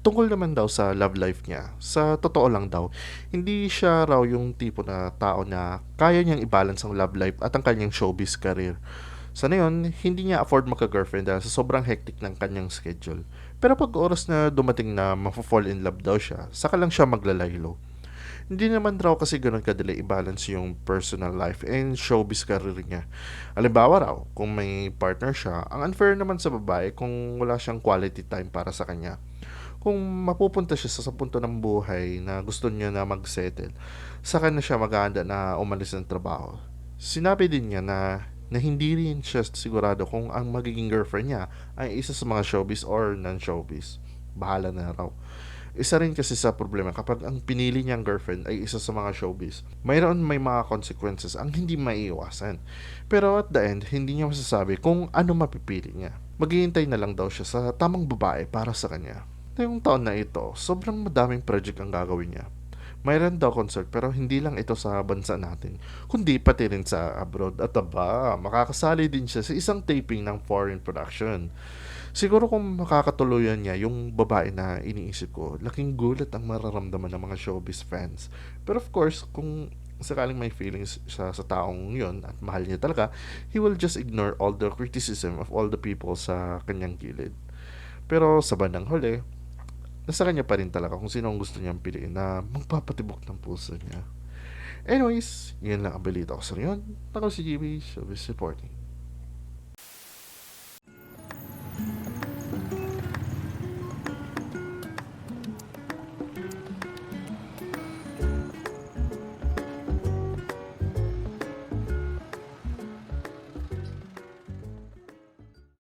tungkol naman daw sa love life niya, sa totoo lang daw, hindi siya raw yung tipo na tao na kaya niyang i-balance ang love life at ang kanyang showbiz career. Sa ngayon, hindi niya afford magka-girlfriend dahil sa sobrang hectic ng kanyang schedule. Pero pag oras na dumating na mafo-fall in love daw siya, saka lang siya maglalaylo. Hindi naman raw kasi ganun kadali i-balance yung personal life and showbiz career niya. Halimbawa raw, kung may partner siya, ang unfair naman sa babae kung wala siyang quality time para sa kanya. Kung mapupunta siya sa punto ng buhay na gusto niya na mag-settle, saka na siya maghahanda na umalis ng trabaho. Sinabi din niya na hindi rin siya sigurado kung ang magiging girlfriend niya ay isa sa mga showbiz or non-showbiz. Bahala na raw. Isa rin kasi sa problema kapag ang pinili niyang girlfriend ay isa sa mga showbiz, mayroon may mga consequences ang hindi maiiwasan. Pero at the end, hindi niya masasabi kung ano mapipili niya. Maghihintay na lang daw siya sa tamang babae para sa kanya. Ngayong taon na ito, sobrang madaming project ang gagawin niya. Mayroon daw concert pero hindi lang ito sa bansa natin, kundi pati rin sa abroad. At aba, makakasali din siya sa isang taping ng foreign production. Siguro kung makakatuluyan niya yung babae na iniisip ko, laking gulat ang mararamdaman ng mga showbiz fans. Pero of course, kung sakaling may feelings siya sa taong yon at mahal niya talaga, he will just ignore all the criticism of all the people sa kanyang gilid. Pero sa bandang huli, nasa kanya pa rin talaga kung sino ang gusto niyang piliin na magpapatibok ng puso niya. Anyways, yan lang ang balita ko sa ngayon. Ako si GB, Showbiz Reporting.